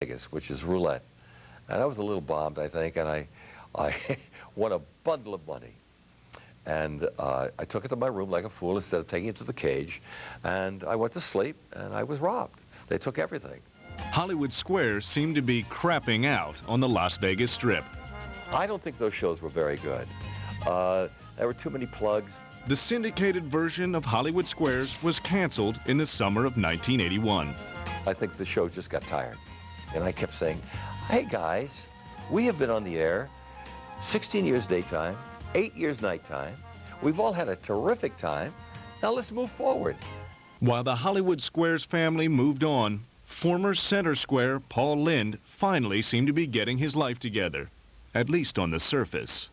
Vegas, which is roulette. And I was a little bombed, I think, and I won a bundle of money. And I took it to my room like a fool instead of taking it to the cage. And I went to sleep, and I was robbed. They took everything. Hollywood Squares seemed to be crapping out on the Las Vegas Strip. I don't think those shows were very good. There were too many plugs. The syndicated version of Hollywood Squares was canceled in the summer of 1981. I think the show just got tired. And I kept saying, hey guys, we have been on the air 16 years daytime, 8 years nighttime. We've all had a terrific time. Now let's move forward. While the Hollywood Squares family moved on, former Center Square Paul Lynde finally seemed to be getting his life together, at least on the surface.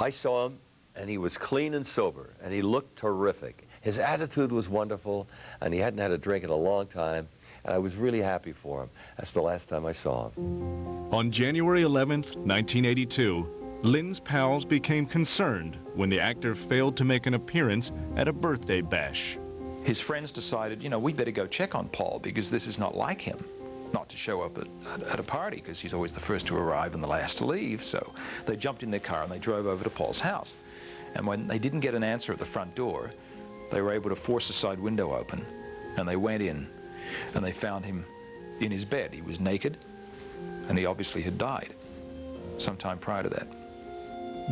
I saw him, and he was clean and sober, and he looked terrific. His attitude was wonderful, and he hadn't had a drink in a long time, and I was really happy for him. That's the last time I saw him. On January 11th, 1982, Lynde's pals became concerned when the actor failed to make an appearance at a birthday bash. His friends decided, you know, we better go check on Paul because this is not like him. Not to show up at a party because he's always the first to arrive and the last to leave. So they jumped in their car and they drove over to Paul's house. And when they didn't get an answer at the front door, they were able to force the side window open, and they went in and they found him in his bed. He was naked, and he obviously had died sometime prior to that.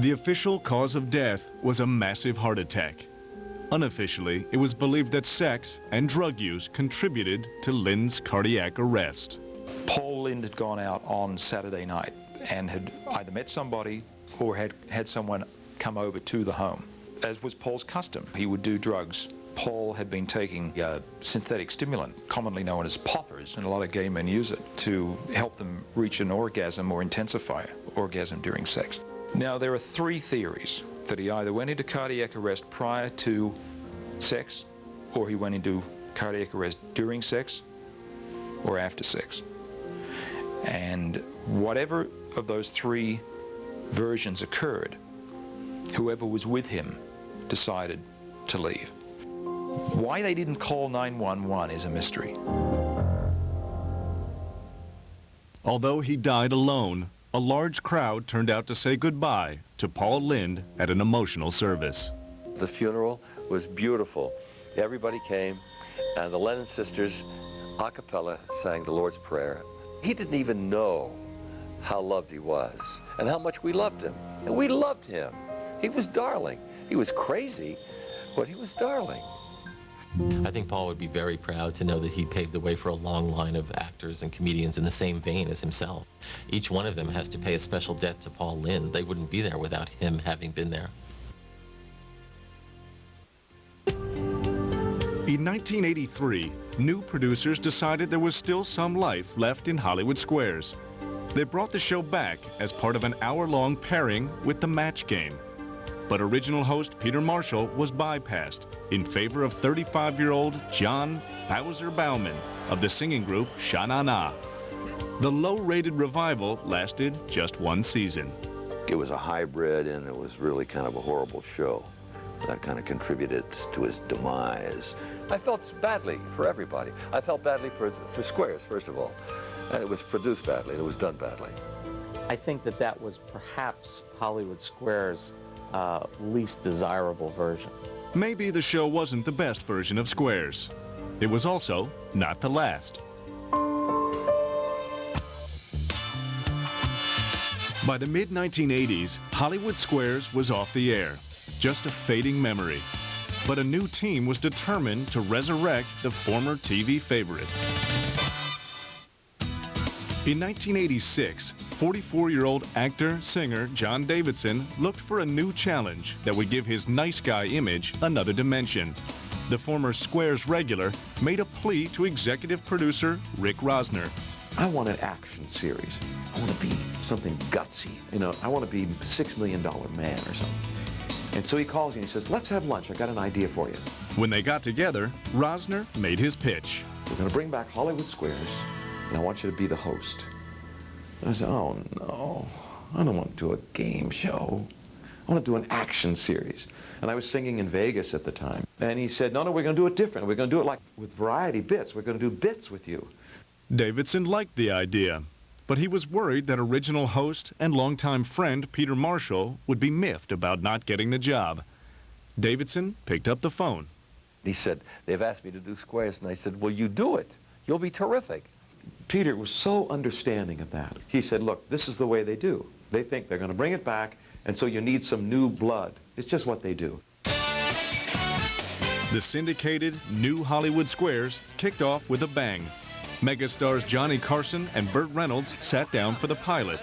The official cause of death was a massive heart attack. Unofficially, it was believed that sex and drug use contributed to Lynde's cardiac arrest. Paul Lynde had gone out on Saturday night and had either met somebody or had someone come over to the home. As was Paul's custom, he would do drugs. Paul had been taking a synthetic stimulant, commonly known as poppers, and a lot of gay men use it to help them reach an orgasm or intensify orgasm during sex. Now, there are three theories: that he either went into cardiac arrest prior to sex, or he went into cardiac arrest during sex, or after sex. And whatever of those three versions occurred, whoever was with him decided to leave. Why they didn't call 911 is a mystery. Although he died alone, a large crowd turned out to say goodbye to Paul Lynde at an emotional service. The funeral was beautiful. Everybody came, and the Lennon sisters, a cappella, sang the Lord's Prayer. He didn't even know how loved he was and how much we loved him. And we loved him. He was darling. He was crazy, but he was darling. I think Paul would be very proud to know that he paved the way for a long line of actors and comedians in the same vein as himself. Each one of them has to pay a special debt to Paul Lynde. They wouldn't be there without him having been there. In 1983, new producers decided there was still some life left in Hollywood Squares. They brought the show back as part of an hour-long pairing with The Match Game. But original host Peter Marshall was bypassed in favor of 35-year-old John Bowser Bauman of the singing group Sha Na Na. The low-rated revival lasted just one season. It was a hybrid, and it was really kind of a horrible show. That kind of contributed to his demise. I felt badly for everybody. I felt badly for Squares, first of all. And it was produced badly, and it was done badly. I think that was perhaps Hollywood Squares' least desirable version. Maybe the show wasn't the best version of Squares. It was also not the last. By the mid-1980s, Hollywood Squares was off the air, just a fading memory. But a new team was determined to resurrect the former TV favorite. In 1986, 44-year-old actor-singer John Davidson looked for a new challenge that would give his nice guy image another dimension. The former Squares regular made a plea to executive producer Rick Rosner. I want an action series. I want to be something gutsy. You know, I want to be $6 Million Man or something. And so he calls me and he says, let's have lunch. I got an idea for you. When they got together, Rosner made his pitch. We're going to bring back Hollywood Squares, and I want you to be the host. And I said, oh, no, I don't want to do a game show. I want to do an action series. And I was singing in Vegas at the time. And he said, no, we're going to do it different. We're going to do it like with variety bits. We're going to do bits with you. Davidson liked the idea, but he was worried that original host and longtime friend Peter Marshall would be miffed about not getting the job. Davidson picked up the phone. He said, they've asked me to do Squares, and I said, well, you do it. You'll be terrific. Peter was so understanding of that. He said, look, this is the way they do. They think they're going to bring it back, and so you need some new blood. It's just what they do. The syndicated New Hollywood Squares kicked off with a bang. Megastars Johnny Carson and Burt Reynolds sat down for the pilot.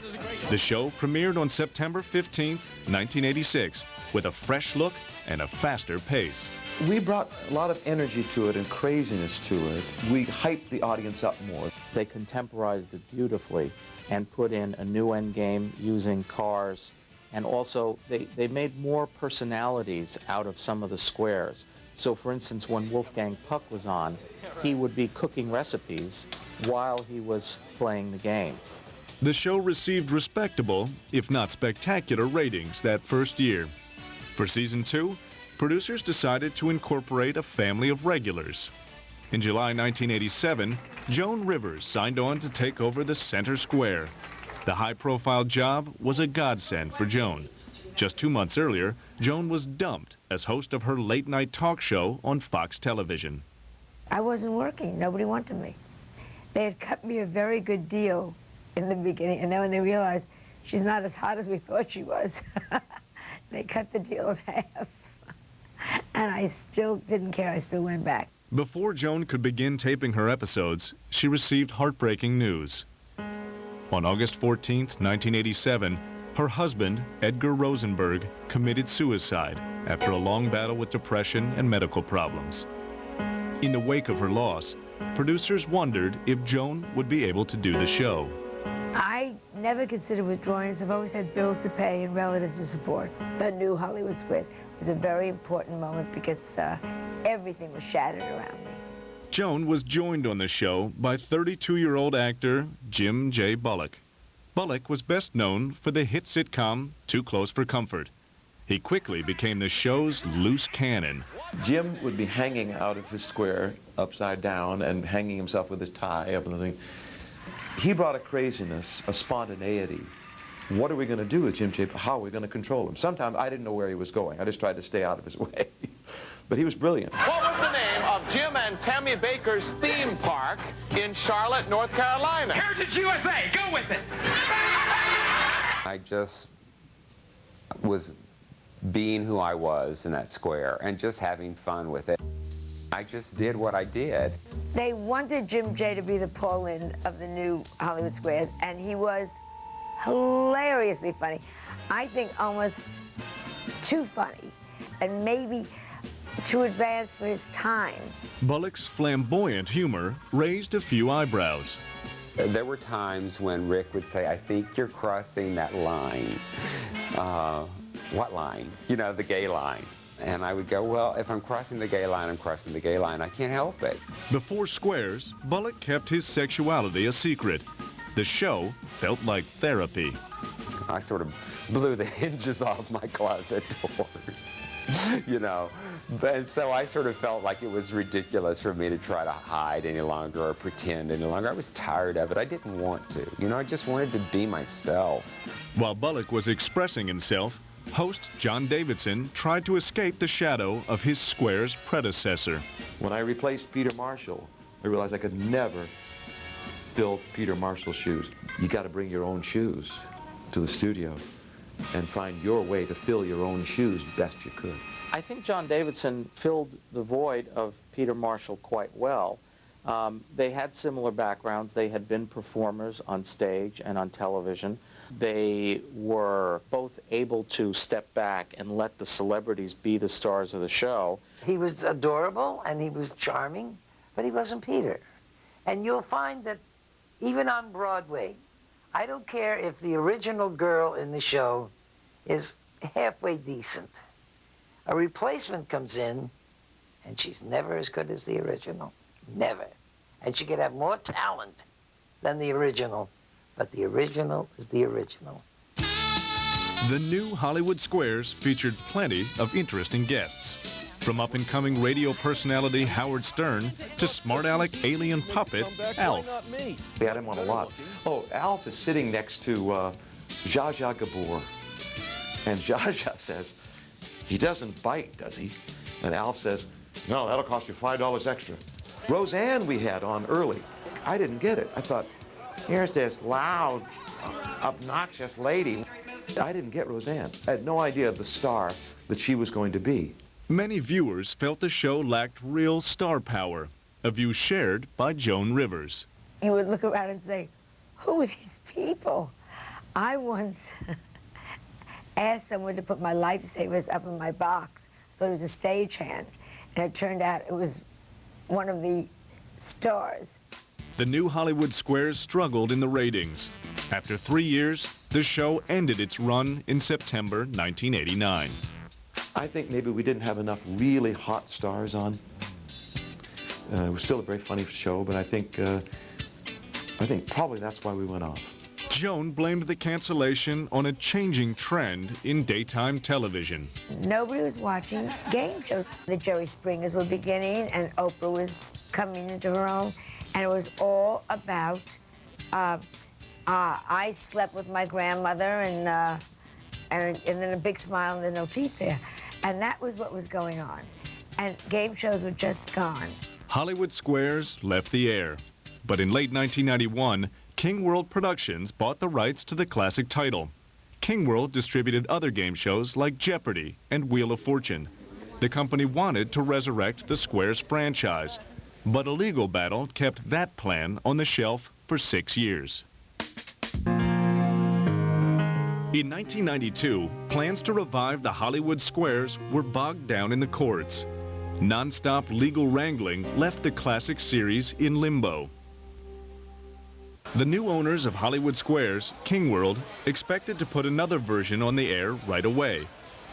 The show premiered on September 15, 1986, with a fresh look and a faster pace. We brought a lot of energy to it and craziness to it. We hyped the audience up more. They contemporized it beautifully and put in a new end game using cars, and also they made more personalities out of some of the squares. So for instance, when Wolfgang Puck was on, he would be cooking recipes while he was playing the game. The show received respectable, if not spectacular, ratings that first year. For season 2, producers decided to incorporate a family of regulars. In July 1987, Joan Rivers signed on to take over the center square. The high-profile job was a godsend for Joan. Just 2 months earlier, Joan was dumped as host of her late-night talk show on Fox Television. I wasn't working. Nobody wanted me. They had cut me a very good deal in the beginning, and then when they realized she's not as hot as we thought she was, they cut the deal in half. And I still didn't care. I still went back. Before Joan could begin taping her episodes, she received heartbreaking news. On August 14, 1987, her husband, Edgar Rosenberg, committed suicide after a long battle with depression and medical problems. In the wake of her loss, producers wondered if Joan would be able to do the show. I never considered withdrawing, as I've always had bills to pay and relatives to support. The New Hollywood Squares was a very important moment because everything was shattered around me. Joan was joined on the show by 32-year-old actor Jim J. Bullock. Bullock was best known for the hit sitcom Too Close for Comfort. He quickly became the show's loose cannon. Jim would be hanging out of his square upside down and hanging himself with his tie up and the thing. He brought a craziness, a spontaneity. What are we going to do with Jim J? How are we going to control him? Sometimes I didn't know where he was going. I just tried to stay out of his way. But he was brilliant. What was the name of Jim and Tammy Baker's theme park in Charlotte, North Carolina? Heritage USA, go with it! I just was being who I was in that square and just having fun with it. I just did what I did. They wanted Jim J to be the Paul Lynde of the New Hollywood Squares, and he was hilariously funny. I think almost too funny, and maybe too advanced for his time. Bullock's flamboyant humor raised a few eyebrows. There were times when Rick would say, I think you're crossing that line. What line? You know, the gay line. And I would go, well, if I'm crossing the gay line, I'm crossing the gay line. I can't help it. Before Squares, Bullock kept his sexuality a secret. The show felt like therapy. I sort of blew the hinges off my closet doors, you know. And so I sort of felt like it was ridiculous for me to try to hide any longer or pretend any longer. I was tired of it. I didn't want to. You know, I just wanted to be myself. While Bullock was expressing himself, host John Davidson tried to escape the shadow of his Squares predecessor. When I replaced Peter Marshall, I realized I could never fill Peter Marshall's shoes. You got to bring your own shoes to the studio and find your way to fill your own shoes best you could. I think John Davidson filled the void of Peter Marshall quite well. They had similar backgrounds. They had been performers on stage and on television. They were both able to step back and let the celebrities be the stars of the show. He was adorable and he was charming, but he wasn't Peter. And you'll find that even on Broadway, I don't care if the original girl in the show is halfway decent. A replacement comes in, and she's never as good as the original. Never. And she could have more talent than the original, but the original is the original. The New Hollywood Squares featured plenty of interesting guests. From up-and-coming radio personality Howard Stern to smart-aleck alien puppet Alf. We had him on a lot. Oh, Alf is sitting next to Zsa Zsa Gabor. And Zsa Zsa says, "He doesn't bite, does he?" And Alf says, "No, that'll cost you $5 extra." Roseanne we had on early. I didn't get it. I thought, here's this loud, obnoxious lady. I didn't get Roseanne. I had no idea of the star that she was going to be. Many viewers felt the show lacked real star power, a view shared by Joan Rivers. You would look around and say, who are these people? I once asked someone to put my lifesavers up in my box. I thought it was a stagehand, and it turned out it was one of the stars. The new Hollywood Squares struggled in the ratings. After 3 years, the show ended its run in September 1989. I think maybe we didn't have enough really hot stars on. It was still a very funny show, but I think probably that's why we went off. Joan blamed the cancellation on a changing trend in daytime television. Nobody was watching game shows. The Jerry Springers were beginning, and Oprah was coming into her own, and it was all about, I slept with my grandmother, and then a big smile and then no teeth there. And that was what was going on. And game shows were just gone. Hollywood Squares left the air. But in late 1991, King World Productions bought the rights to the classic title. King World distributed other game shows like Jeopardy and Wheel of Fortune. The company wanted to resurrect the Squares franchise, but a legal battle kept that plan on the shelf for 6 years. In 1992, plans to revive the Hollywood Squares were bogged down in the courts. Non-stop legal wrangling left the classic series in limbo. The new owners of Hollywood Squares, King World, expected to put another version on the air right away.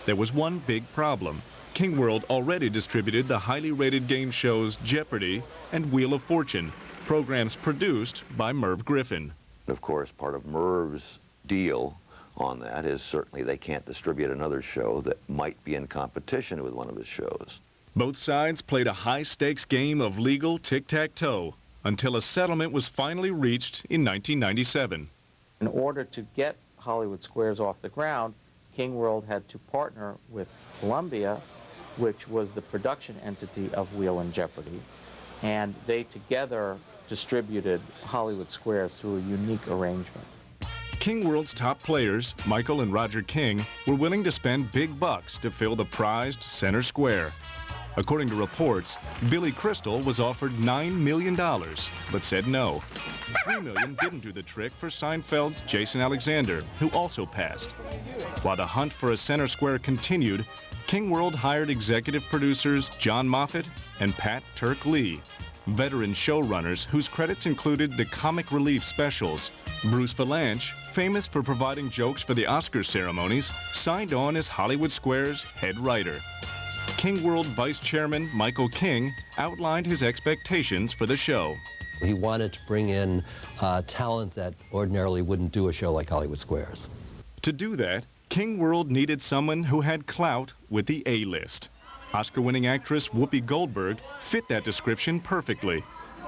There was one big problem. King World already distributed the highly rated game shows Jeopardy and Wheel of Fortune, programs produced by Merv Griffin. Of course, part of Merv's deal on that is certainly they can't distribute another show that might be in competition with one of his shows. Both sides played a high-stakes game of legal tic-tac-toe until a settlement was finally reached in 1997. In order to get Hollywood Squares off the ground, King World had to partner with Columbia, which was the production entity of Wheel and Jeopardy, and they together distributed Hollywood Squares through a unique arrangement. King World's top players, Michael and Roger King, were willing to spend big bucks to fill the prized center square. According to reports, Billy Crystal was offered $9 million, but said no. $3 million didn't do the trick for Seinfeld's Jason Alexander, who also passed. While the hunt for a center square continued, King World hired executive producers John Moffat and Pat Turk Lee, veteran showrunners whose credits included the comic relief specials. Bruce Vilanch, famous for providing jokes for the Oscar ceremonies, signed on as Hollywood Squares' head writer. King World Vice Chairman Michael King outlined his expectations for the show. He wanted to bring in talent that ordinarily wouldn't do a show like Hollywood Squares. To do that, King World needed someone who had clout with the A-list. Oscar-winning actress Whoopi Goldberg fit that description perfectly.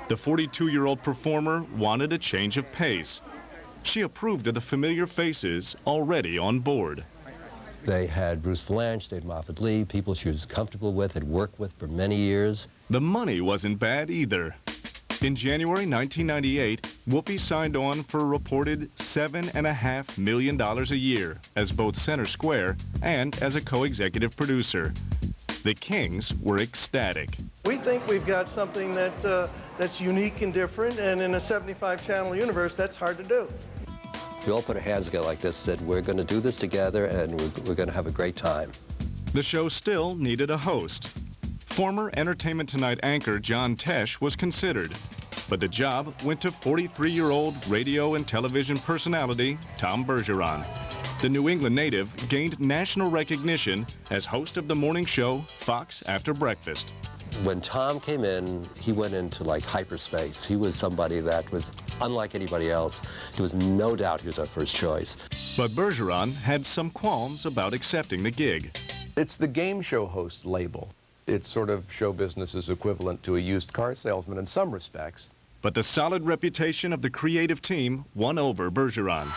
The 42-year-old performer wanted a change of pace. She approved of the familiar faces already on board. They had Bruce Vilanch, Dave Moffat Lee, people she was comfortable with, had worked with for many years. The money wasn't bad either. In January 1998, Whoopi signed on for a reported $7.5 million a year as both center square and as a co-executive producer. The Kings were ecstatic. We think we've got something that's unique and different, and in a 75-channel universe, that's hard to do. We all put our hands together like this, said we're going to do this together and we're going to have a great time. The show still needed a host. Former Entertainment Tonight anchor John Tesh was considered, but the job went to 43-year-old radio and television personality Tom Bergeron. The New England native gained national recognition as host of the morning show Fox After Breakfast. When Tom came in, he went into like hyperspace. He was somebody that was unlike anybody else. There was no doubt he was our first choice. But Bergeron had some qualms about accepting the gig. It's the game show host label. It's sort of show business's equivalent to a used car salesman in some respects. But the solid reputation of the creative team won over Bergeron.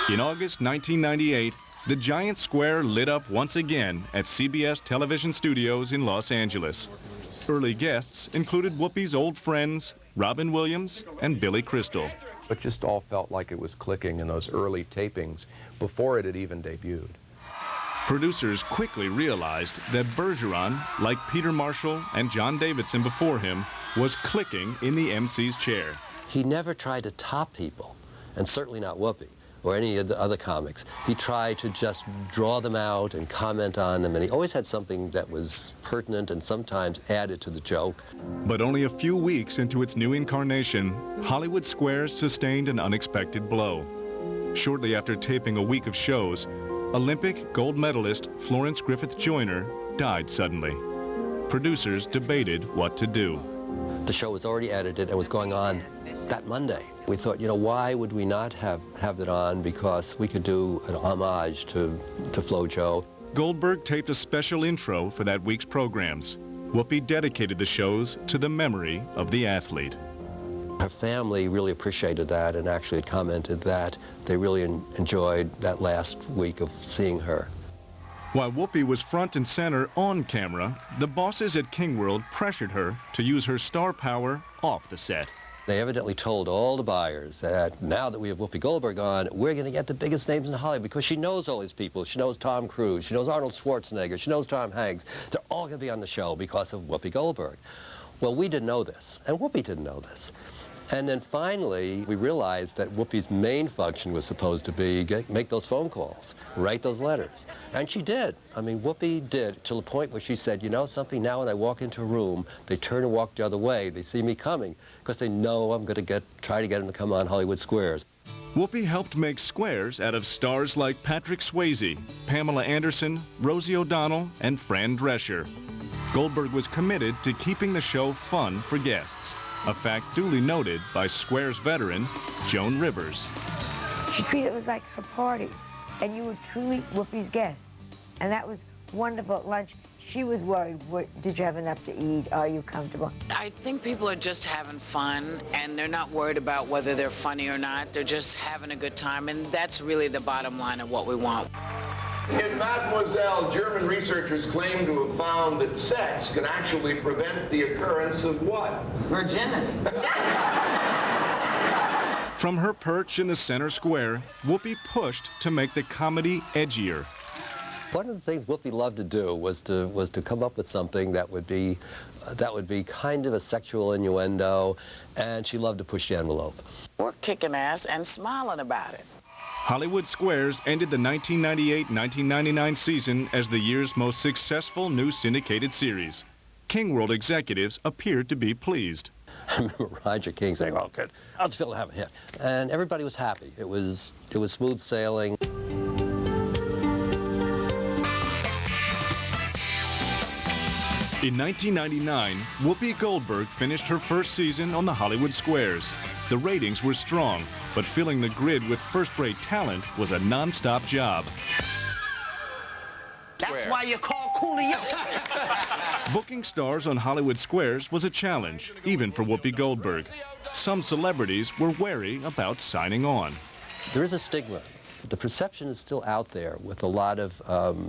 In August 1998, the giant square lit up once again at CBS television studios in Los Angeles. Early guests included Whoopi's old friends, Robin Williams and Billy Crystal. It just all felt like it was clicking in those early tapings before it had even debuted. Producers quickly realized that Bergeron, like Peter Marshall and John Davidson before him, was clicking in the MC's chair. He never tried to top people, and certainly not Whoopi or any of the other comics. He tried to just draw them out and comment on them, and he always had something that was pertinent and sometimes added to the joke. But only a few weeks into its new incarnation, Hollywood Squares sustained an unexpected blow. Shortly after taping a week of shows, Olympic gold medalist Florence Griffith Joyner died suddenly. Producers debated what to do. The show was already edited and was going on that Monday. We thought, you know, why would we not have it on? Because we could do an homage to FloJo. Goldberg taped a special intro for that week's programs. Whoopi dedicated the shows to the memory of the athlete. Her family really appreciated that and actually had commented that they really enjoyed that last week of seeing her. While Whoopi was front and center on camera, the bosses at King World pressured her to use her star power off the set. They evidently told all the buyers that now that we have Whoopi Goldberg on, we're going to get the biggest names in Hollywood because she knows all these people. She knows Tom Cruise, she knows Arnold Schwarzenegger, she knows Tom Hanks. They're all going to be on the show because of Whoopi Goldberg. Well, we didn't know this, and Whoopi didn't know this. And then finally, we realized that Whoopi's main function was supposed to be make those phone calls, write those letters. And she did. I mean, Whoopi did, to the point where she said, you know something, now when I walk into a room, they turn and walk the other way. They see me coming because they know I'm going to try to get them to come on Hollywood Squares. Whoopi helped make Squares out of stars like Patrick Swayze, Pamela Anderson, Rosie O'Donnell, and Fran Drescher. Goldberg was committed to keeping the show fun for guests, a fact duly noted by Squares veteran Joan Rivers. She treated it like her party, and you were truly Whoopi's guests. And that was wonderful at lunch. She was worried, did you have enough to eat? Are you comfortable? I think people are just having fun, and they're not worried about whether they're funny or not. They're just having a good time, and that's really the bottom line of what we want. In Mademoiselle, German researchers claim to have found that sex can actually prevent the occurrence of what? Virginity. From her perch in the center square, Whoopi pushed to make the comedy edgier. One of the things Whoopi loved to do was to come up with something that would be kind of a sexual innuendo, and she loved to push the envelope. We're kicking ass and smiling about it. Hollywood Squares ended the 1998-1999 season as the year's most successful new syndicated series. King World executives appeared to be pleased. I remember Roger King saying, "Oh, good, I'll just have a hit," and everybody was happy. It was smooth sailing. In 1999, Whoopi Goldberg finished her first season on the Hollywood Squares. The ratings were strong, but filling the grid with first-rate talent was a non-stop job. That's why you call Coolio. Booking stars on Hollywood Squares was a challenge, even for Whoopi Goldberg. Some celebrities were wary about signing on. There is a stigma. The perception is still out there with a lot of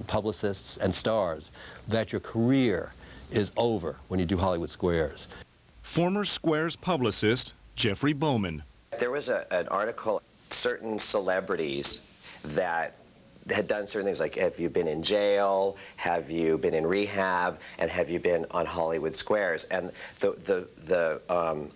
publicists and stars that your career is over when you do Hollywood Squares. Former Squares publicist Jeffrey Bowman. There was an article, certain celebrities that had done certain things, like have you been in jail, have you been in rehab, and have you been on Hollywood Squares? And the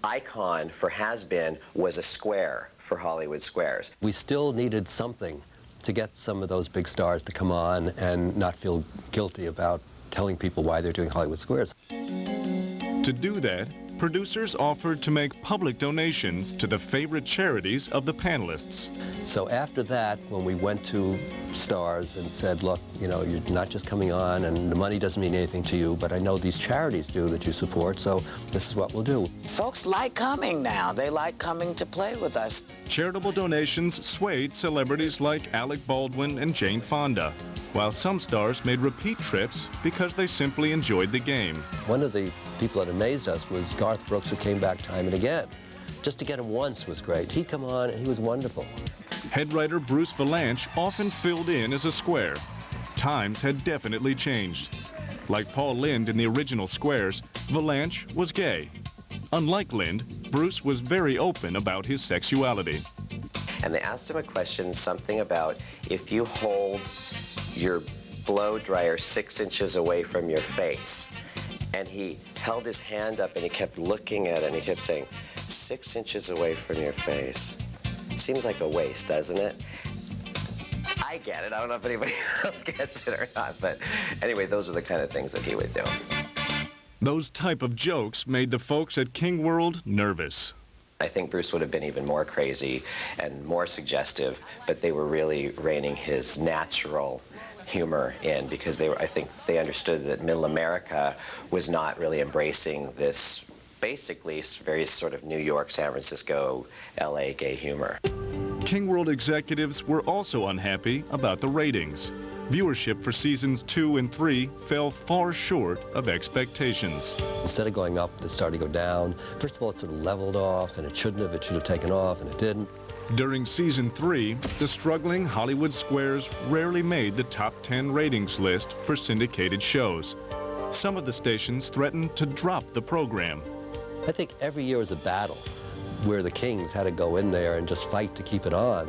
icon for has-been was a square for Hollywood Squares. We still needed something to get some of those big stars to come on and not feel guilty about telling people why they're doing Hollywood Squares. To do that, producers offered to make public donations to the favorite charities of the panelists. So after that, when we went to Stars and said, look, you know, you're not just coming on and the money doesn't mean anything to you, but I know these charities do that you support, so this is what we'll do. Folks like coming now. They like coming to play with us. Charitable donations swayed celebrities like Alec Baldwin and Jane Fonda, while some stars made repeat trips because they simply enjoyed the game. One of the people that amazed us was Garth Brooks, who came back time and again. Just to get him once was great. He'd come on and he was wonderful. Head writer Bruce Vilanch often filled in as a square. Times had definitely changed. Like Paul Lynde in the original Squares, Vilanch was gay. Unlike Lynde, Bruce was very open about his sexuality. And they asked him a question, something about if you hold your blow dryer 6 inches away from your face. And he held his hand up and he kept looking at it and he kept saying, 6 inches away from your face. Seems like a waste, doesn't it? I get it. I don't know if anybody else gets it or not, but anyway, those are the kind of things that he would do. Those type of jokes made the folks at King World nervous. I think Bruce would have been even more crazy and more suggestive, but they were really reining his natural humor in because I think they understood that Middle America was not really embracing this basically very sort of New York, San Francisco, LA gay humor. King World executives were also unhappy about the ratings. Viewership for seasons 2 and 3 fell far short of expectations. Instead of going up, it started to go down. First of all, it sort of leveled off, and it shouldn't have. It should have taken off, and it didn't. During season 3, the struggling Hollywood Squares rarely made the top 10 ratings list for syndicated shows. Some of the stations threatened to drop the program. I think every year was a battle where the Kings had to go in there and just fight to keep it on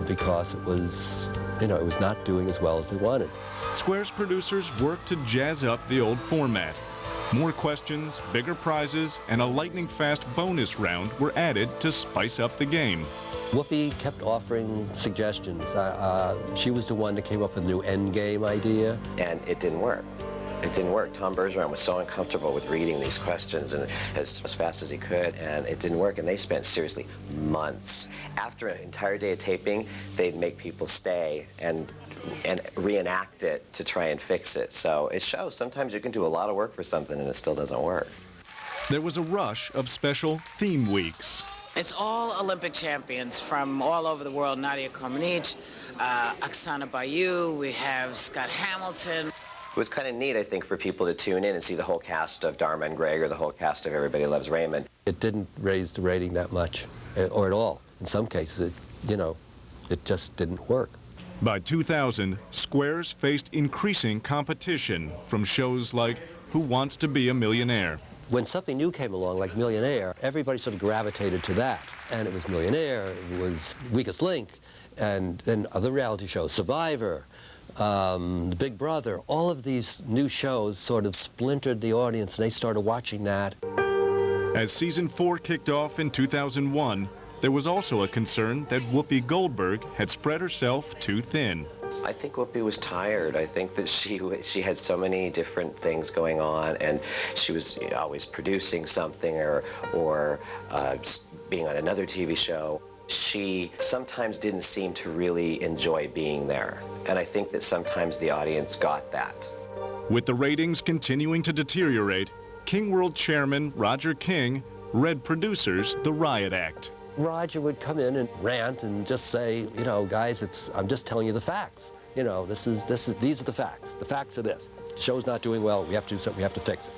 because it was, you know, it was not doing as well as they wanted. Squares producers worked to jazz up the old format. More questions, bigger prizes, and a lightning-fast bonus round were added to spice up the game. Whoopi kept offering suggestions. She was the one that came up with a new endgame idea. And it didn't work. It didn't work. Tom Bergeron was so uncomfortable with reading these questions and as fast as he could, and it didn't work. And they spent, seriously, months. After an entire day of taping, they'd make people stay and reenact it to try and fix it. So it shows sometimes you can do a lot of work for something and it still doesn't work. There was a rush of special theme weeks. It's all Olympic champions from all over the world. Nadia Comaneci, Oksana Bayou, we have Scott Hamilton. It was kind of neat, I think, for people to tune in and see the whole cast of Dharma and Greg or the whole cast of Everybody Loves Raymond. It didn't raise the rating that much, or at all. In some cases, it just didn't work. By 2000, Squares faced increasing competition from shows like Who Wants to Be a Millionaire? When something new came along, like Millionaire, everybody sort of gravitated to that. And it was Millionaire, it was Weakest Link, and then other reality shows, Survivor, Big Brother. All of these new shows sort of splintered the audience, and they started watching that. As season 4 kicked off in 2001, there was also a concern that Whoopi Goldberg had spread herself too thin. I think Whoopi was tired. I think that she had so many different things going on, and she was always producing something or being on another TV show. She sometimes didn't seem to really enjoy being there, and I think that sometimes the audience got that. With the ratings continuing to deteriorate, King World Chairman Roger King read producers the riot act. Roger would come in and rant and just say, you know, guys, I'm just telling you the facts. You know, these are the facts. The facts are this. The show's not doing well. We have to do something. We have to fix it.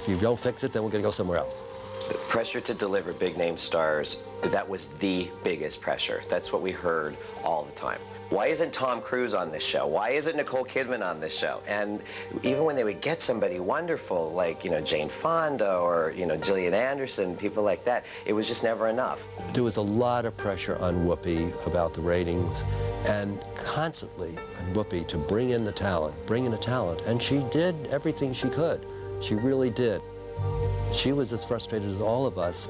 If you don't fix it, then we're going to go somewhere else. The pressure to deliver big name stars, that was the biggest pressure. That's what we heard all the time. Why isn't Tom Cruise on this show? Why isn't Nicole Kidman on this show? And even when they would get somebody wonderful, like, Jane Fonda or, Gillian Anderson, people like that, it was just never enough. There was a lot of pressure on Whoopi about the ratings, and constantly on Whoopi to bring in the talent, and she did everything she could. She really did. She was as frustrated as all of us.